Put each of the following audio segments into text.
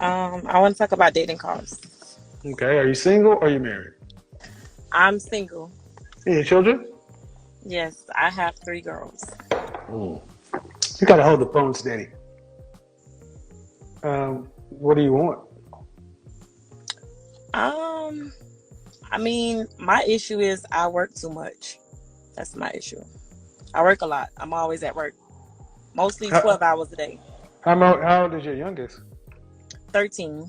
I want to talk about dating costs. Okay. Are you single or are you married? I'm single. Any children? Yes, I have three girls. Mm. You gotta hold the phone steady. What do you want? Um, I mean, my issue is I work too much. That's my issue. I work a lot. I'm always at work, mostly How, 12 hours a day. how old is your youngest? 13.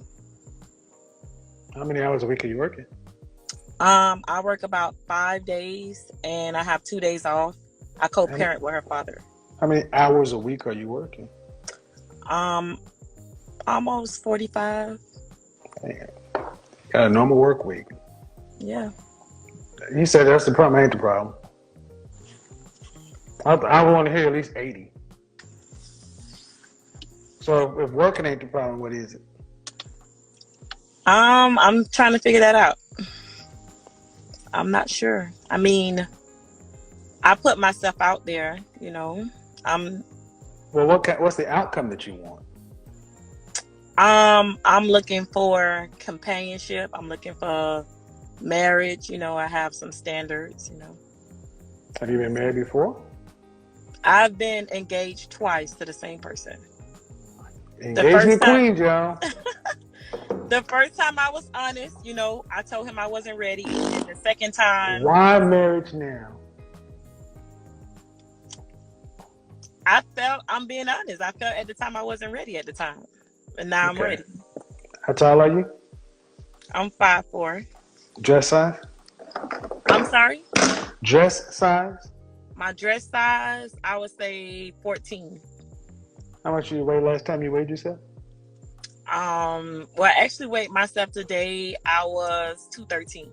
How many hours a week are you working? I work about 5 days and I have 2 days off. I How many, co-parent with her father. how many hours a week are you working? Um, Almost 45. Man, got a normal work week. Yeah. You said that's the problem. Ain't the problem. I want to hear at least 80. So if working ain't the problem, what is it? I'm trying to figure that out. I'm not sure. I mean, I put myself out there, you know. I'm Well, what's the outcome that you want? I'm looking for companionship. I'm looking for marriage, I have some standards. Have you been married before? I've been engaged twice to the same person. The first Engagement time queens, y'all. the first time I was honest, I told him I wasn't ready. And the second time Why marriage now? I'm being honest. I felt at the time I wasn't ready at the time. And now I'm Okay. ready. How tall are you? I'm 5'4". Dress size? I'm sorry. Dress size? My dress size, I would say 14. How much you weigh last time you weighed yourself? Well, I actually weighed myself today. I was 213.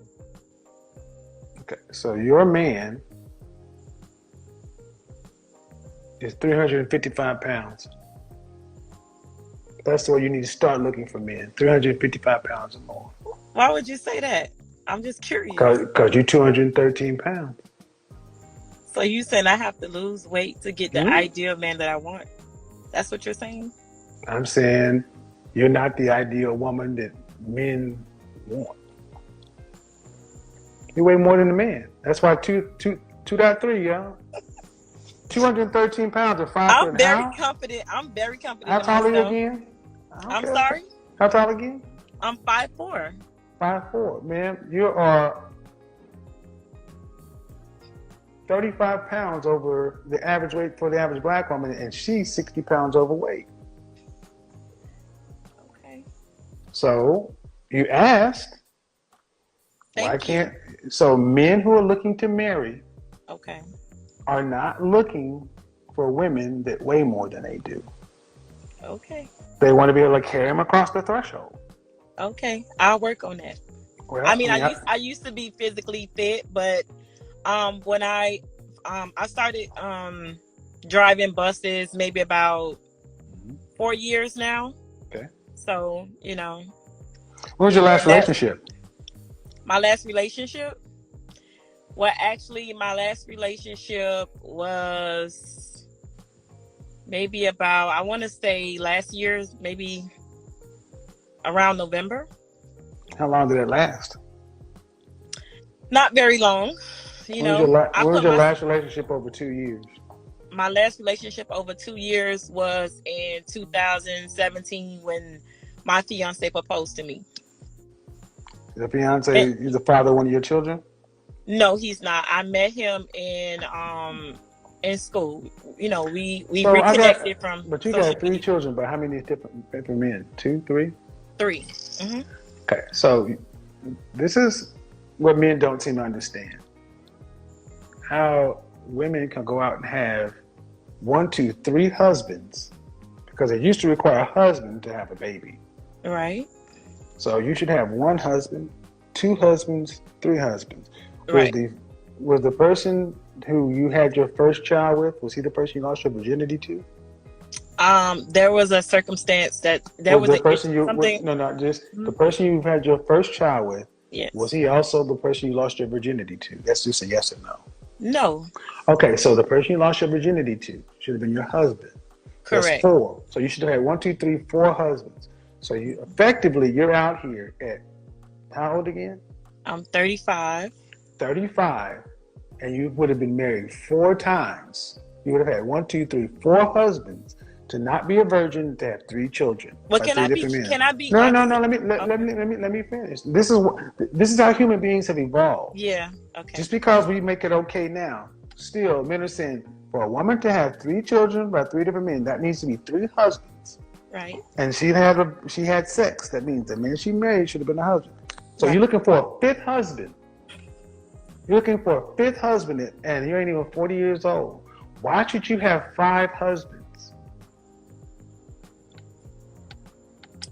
Okay. So your man is 355 pounds. That's where you need to start looking for men. 355 pounds or more. Why would you say that? I'm just curious. Because you're 213 pounds. So you saying I have to lose weight to get the Hmm? ideal man that I want? That's what you're saying? I'm saying you're not the ideal woman that men want. You weigh more than a man. That's why 2.3, y'all. 213 pounds or 5 foot. I'm very How? confident. I'm very confident How in tall are you myself. again? I don't I'm care. sorry. How tall again? I'm 5'4". 5'4". Man, you are 35 pounds over the average weight for the average black woman, and she's 60 pounds overweight. Okay. So you asked, why Thank you. can't, so men who are looking to marry Okay. are not looking for women that weigh more than they do. Okay. They want to be able to carry them across the threshold. Okay. I'll work on that. Well, I mean, I used to be physically fit, but when I started driving buses maybe about 4 years now. okay. So, What was your last and that relationship? my last relationship. Well, actually, my last relationship was maybe about, I want to say last year, maybe around November. How long did it last? Not very long. I When was put your last relationship over 2 years? my last relationship over 2 years was in 2017 when my fiance proposed to me. The fiance And, is the father of one of your children? no, he's not. I met him in school. We So reconnected from but you social got three media. children, but how many different men? Two, three? Three. Hmm. Okay, so this is what men don't seem to understand. How women can go out and have 1, 2, 3 husbands because it used to require a husband to have a baby. Right. So you should have one husband, 2 husbands, 3 husbands. Was Right. the was the person who you had your first child with, was he the person you lost your virginity to? There was a circumstance that there Was was the a person something. no, not just the Mhm. person you've had your first child with, was Yes. he also the person you lost your virginity to? That's just a yes or no. No. Okay, so the person you lost your virginity to should have been your husband. That's Correct. 4. So you should have had 1, 2, 3, 4 husbands. So you're out here at how old again? I'm 35. 35, and you would have been married 4 times. You would have had 4 husbands to not be a virgin, to have 3 children Well, by 3 different can men. I be No, no, honest? no. Let me finish. This is how human beings have evolved. Yeah. Okay. Just because we make it okay now, still men are saying for a woman to have 3 children by 3 different men, that needs to be 3 husbands. Right. And she had sex. That means the man she married should have been a husband. So Right. you're looking for a 5th husband. You're looking for a 5th husband, and you ain't even 40 years old. Why should you have 5 husbands?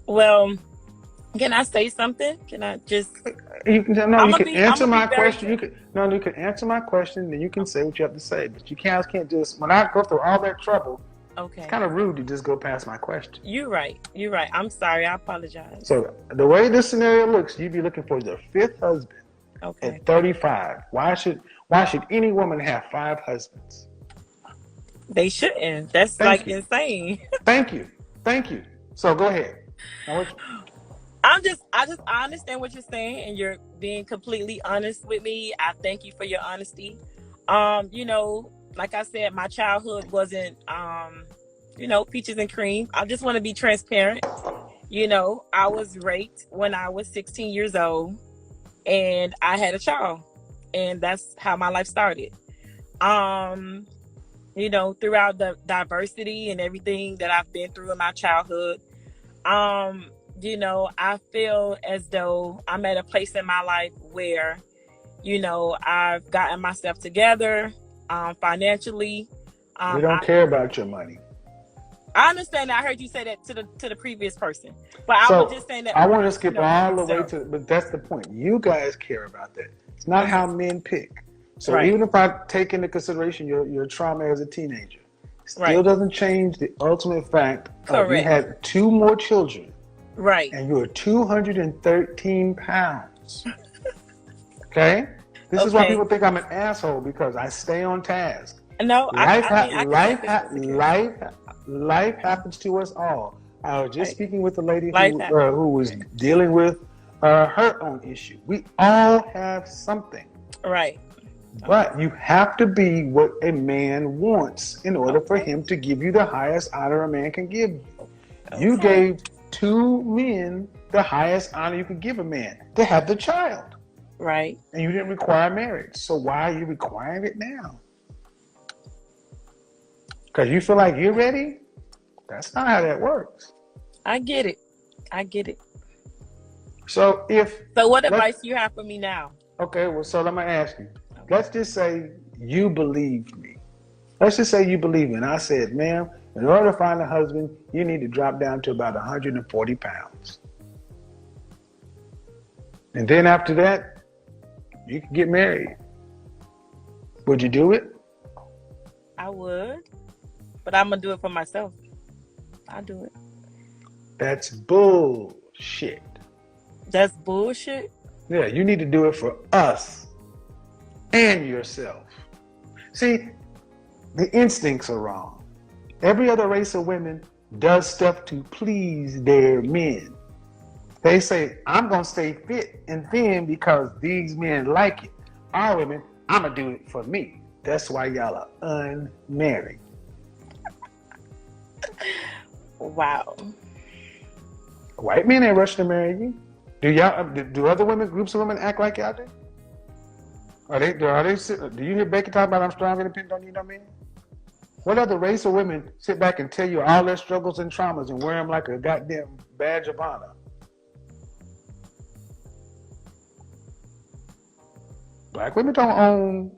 Well, can I say something? Can I just? You can answer my question. You You can answer my question, then you can say what you have to say. But you can't just when I go through all that trouble. Okay. It's kind of rude to just go past my question. You're right. I'm sorry. I apologize. So the way this scenario looks, you'd be looking for your 5th husband at 35. Why should any woman have 5 husbands? They shouldn't. That's insane. Thank you. So go ahead. Now, I understand what you're saying, and you're being completely honest with me. I thank you for your honesty. Like I said, my childhood wasn't, peaches and cream. I just want to be transparent. I was raped when I was 16 years old, and I had a child, and that's how my life started. Throughout the diversity and everything that I've been through in my childhood, I feel as though I'm at a place in my life where, I've gotten myself together. Financially, we don't care about your money. I understand that. I heard you say that to the previous person, but I was just saying that. I want to skip all the way but that's the point. You guys care about that. It's not how men pick. So even if I take into consideration your trauma as a teenager, still doesn't change the ultimate fact of you had 2 more children, right? And you were 213 pounds. Okay. This is why people think I'm an asshole, because I stay on task. No, life happens to us all. I was just speaking with a lady who was dealing with her own issue. We all have something. Right. But you have to be what a man wants in order for him to give you the highest honor a man can give you. You gave 2 men the highest honor you could give a man, to have the child. Right. And you didn't require marriage. So why are you requiring it now? Because you feel like you're ready? That's not how that works. I get it. So what advice do you have for me now? Okay, well, so let me ask you. Let's just say you believed me. Let's just say you believe me. And I said, ma'am, in order to find a husband, you need to drop down to about 140 pounds. And then after that, you can get married. Would you do it? I would. But I'm going to do it for myself. I'll do it. That's bullshit. That's bullshit? Yeah, you need to do it for us and yourself. See, the instincts are wrong. Every other race of women does stuff to please their men. They say, I'm going to stay fit and thin because these men like it. Our women, I'm going to do it for me. That's why y'all are unmarried. Wow. White men ain't rushing to marry you. Do other groups of women act like y'all do? Do you hear Becky talk about I'm strong and independent, don't need no man? What other race of women sit back and tell you all their struggles and traumas and wear them like a goddamn badge of honor? Black women don't own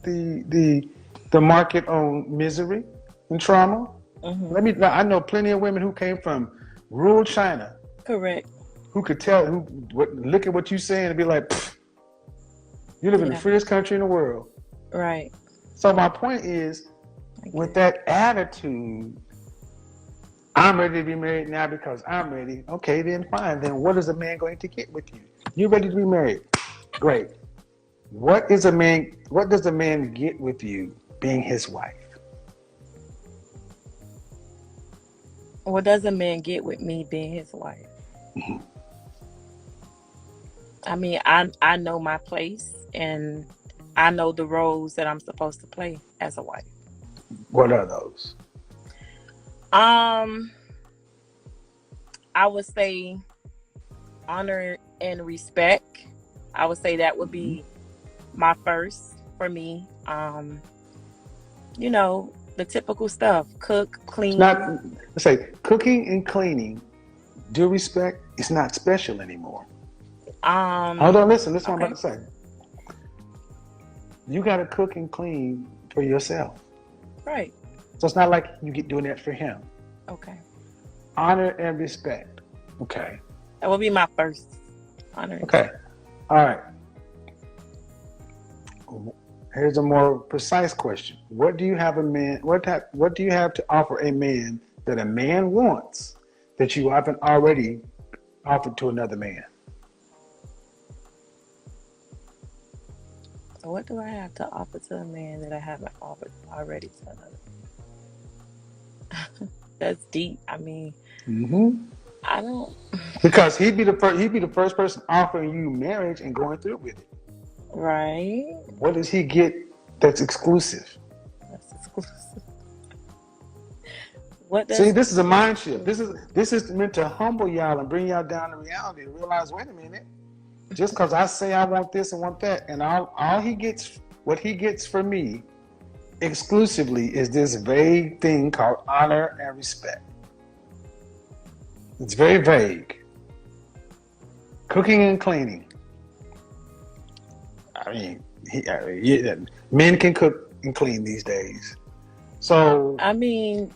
the market on misery and trauma. Mm-hmm. I know plenty of women who came from rural China. Correct. Who could look at what you're saying and be like, you live in the freest country in the world. Right. So my point is, with that attitude, I'm ready to be married now because I'm ready. Okay, then fine. Then what is a man going to get with you? You're ready to be married. Great. What does a man get with you being his wife? What does a man get with me being his wife? I mean, I know my place and I know the roles that I'm supposed to play as a wife. What are those? Um, I would say honor and respect. I would say that would Mhm. be my first for me. You know, the typical stuff. Cook, It's not, clean. let's say, cooking and cleaning, due respect, it's not special anymore. Hold on, listen, this is what I'm Okay. about to say. You got to cook and clean for yourself. Right. So it's not like you get doing that for him. Okay. Honor and respect. Okay. That would be my first. Honor and Okay. respect. All right. Here's a more precise question. What do you have a man? What do you have to offer a man that a man wants that you haven't already offered to another man? So what do I have to offer to a man that I haven't offered already to another? That's deep. I mean, Mm-hmm. I don't. Because he'd be the first person offering you marriage and going through with it. Right. What does he get that's exclusive? That's exclusive. What See, does? this is a mind shift. This is meant to humble y'all and bring y'all down to reality and realize, wait a minute, just because I say I want this and want that, and all he gets, what he gets from me exclusively is this vague thing called honor and respect. It's very vague. Cooking and cleaning. I mean, men can cook and clean these days. So I mean,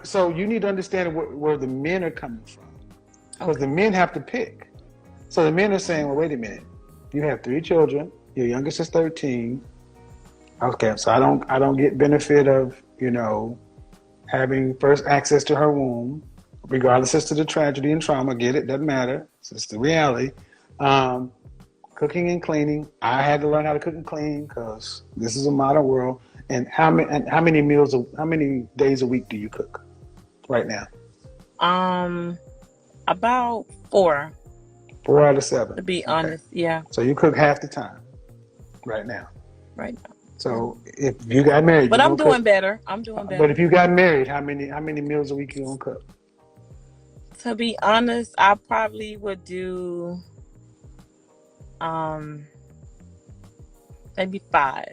so you need to understand where the men are coming from, because the okay. men have to pick. So the men are saying, well, wait a minute, you have 3 children, your youngest is 13. Okay, so I don't get benefit of having first access to her womb, regardless as to the tragedy and trauma. Get it? Doesn't matter. It's just the reality. Um, Cooking and cleaning. I had to learn how to cook and clean because this is a modern world. And how many days a week do you cook right now? Um, about 4, 4 out of 7. to be Okay, honest. Yeah. so you cook half the time right now. Right now. Yeah. So if you got married, But you're I'm gonna cook. doing better. I'm doing But if better. you got married, how many meals a week you gonna cook? To be honest, I probably would do um maybe 5,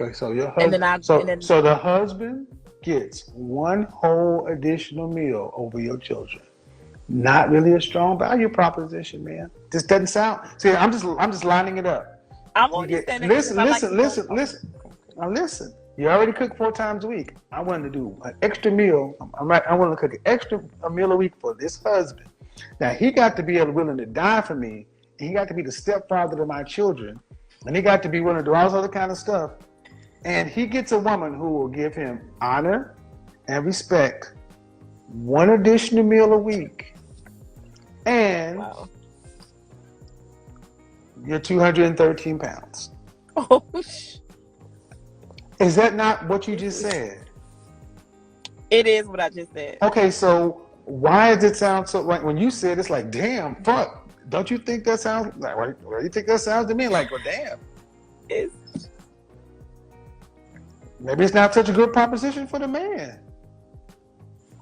Okay, so your and husband, then I and so then so the husband gets one whole additional meal over your children. Not really a strong value proposition, man. This doesn't sound. See, I'm just lining it up. I'm You only get saying that because listen, I like listen, to go. listen, Okay. listen. Okay. Okay. Now listen. You already cook 4 times a week. I wanted to do an extra meal. I want to cook a meal a week for this husband. Now he got to be willing to die for me, and he got to be the stepfather to my children, and he got to be willing to do all this other kind of stuff. And he gets a woman who will give him honor and respect, one additional meal a week, and Wow. you're 213 pounds. Oh, Is that not what you just said? it is what I just said. Okay, so why does it sound so like when you said it's like, damn, fuck. Don't you think that sounds like, what do you think that sounds to me? Like, well, damn. It's Maybe it's not such a good proposition for the man.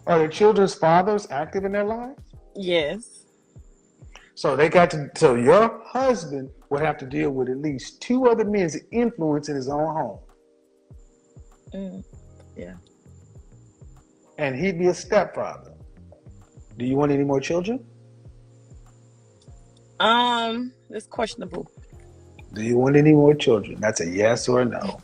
Are the children's fathers active in their lives? yes. So your husband would have to deal with at least 2 other men's influence in his own home. Mm, yeah. And he'd be a stepfather. Do you want any more children? It's questionable. Do you want any more children? That's a yes or a no.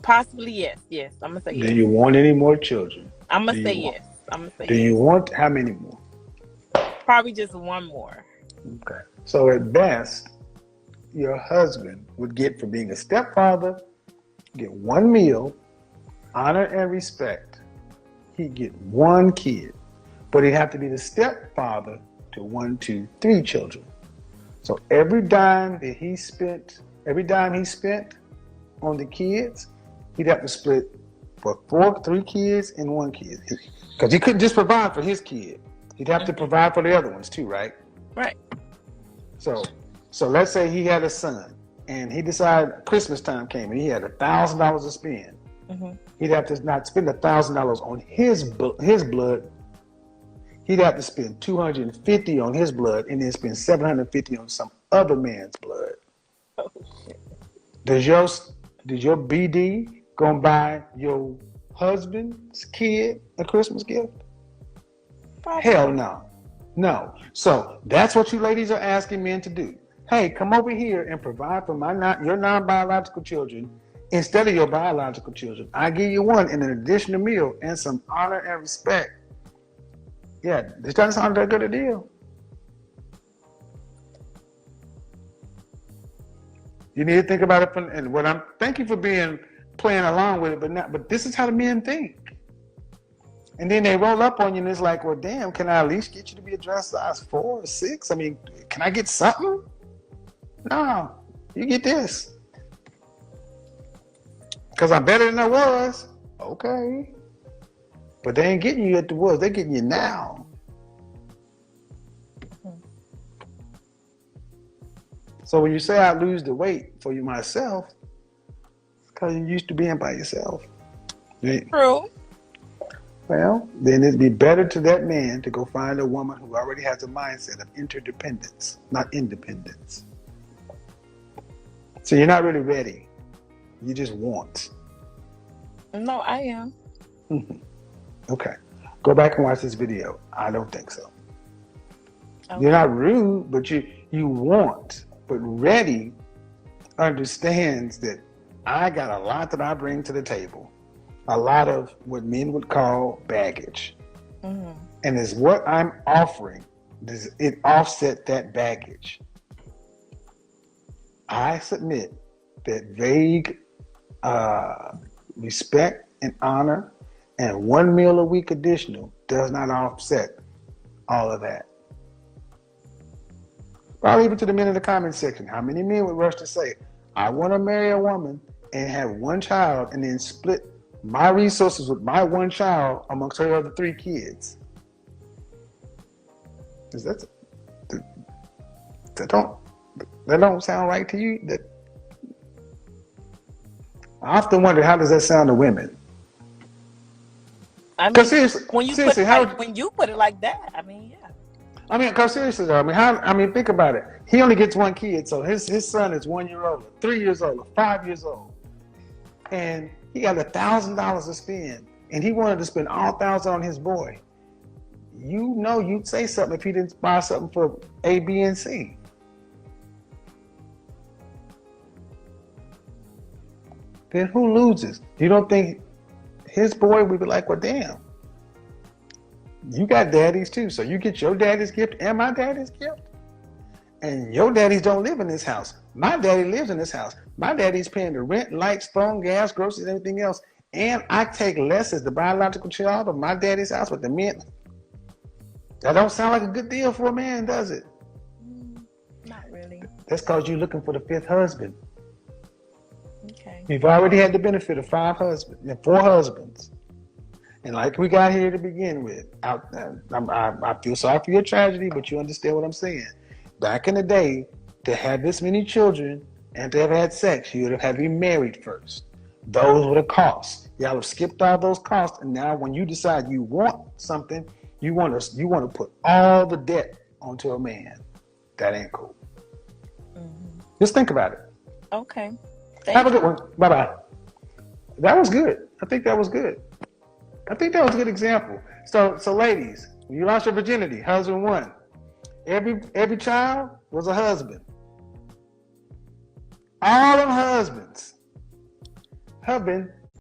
Possibly yes. Yes. I'm gonna say Do yes. you want any more children? I'm Do gonna say you want? yes. I'm gonna say Do yes. you want how many more? Probably just one more. Okay. So at best, your husband would get for being a stepfather, get 1 meal, honor and respect. He'd get 1 kid, but he'd have to be the stepfather to 1, 2, 3 children. So every dime he spent on the kids, he'd have to split for three kids and one kid. Because he couldn't just provide for his kid. He'd have to provide for the other ones too, right? Right. So let's say he had a son, and he decided Christmas time came, and he had $1,000 to spend. Mm-hmm. He'd have to not spend $1,000 on his blood. He'd have to spend $250 on his blood, and then spend $750 on some other man's blood. Oh, shit. Does your BD go and buy your husband's kid a Christmas gift? Probably. Hell no. No. So that's what you ladies are asking men to do. Hey, come over here and provide for your non-biological children instead of your biological children. I give you one and an additional meal and some honor and respect. Yeah, this doesn't sound that good a deal. You need to think about it and what I'm thank you for playing along with it, but this is how the men think. And then they roll up on you and it's like, well, damn, can I at least get you to be a dress size 4 or 6? I mean, can I get something? No, you get this. Because I'm better than I was. Okay. But they ain't getting you at the was, they're getting you now. So when you say I lose the weight for you myself, it's because you're used to being by yourself. Right? True. Well, then it'd be better to that man to go find a woman who already has a mindset of interdependence, not independence. So you're not really ready. You just want. No, I am. Okay. Go back and watch this video. I don't think so. Okay. You're not rude, but you want. But ready understands that I got a lot that I bring to the table. A lot of what men would call baggage. Mm-hmm. And is what I'm offering, does it offset that baggage? I submit that vague respect and honor and one meal a week additional does not offset all of that. I'll leave it to the men in the comment section. How many men would rush to say, I want to marry a woman and have one child and then split my resources with my one child amongst her other 3 kids? That don't sound right to you? I often wonder, how does that sound to women? I mean, when you put it like that, I mean, yeah. I mean, because seriously, though, think about it. He only gets 1 kid, so his son is 1 year old, 3 years old, 5 years old, and he got $1,000 to spend, and he wanted to spend all $1,000 on his boy. You know, you'd say something if he didn't buy something for A, B, and C. Then who loses? You don't think his boy would be like, well, damn. You got daddies too, so you get your daddy's gift and my daddy's gift. And your daddies don't live in this house. My daddy lives in this house. My daddy's paying the rent, lights, phone, gas, groceries, everything else. And I take less as the biological child of my daddy's house with the men. That don't sound like a good deal for a man, does it? Not really. That's because you're looking for the 5th husband. Okay. You've already had the benefit of 4 husbands. And like we got here to begin with, I feel sorry for your tragedy, but you understand what I'm saying. Back in the day, to have this many children and to have had sex, you would have had to be married first. Those were the costs. Y'all have skipped all those costs, and now when you decide you want something, you want to put all the debt onto a man. That ain't cool. Mm-hmm. Just think about it. Okay. Have a good one. Bye-bye. That was good. I think that was good. I think that was a good example. So ladies, when you lost your virginity, husband 1. Every child was a husband. All them husbands have been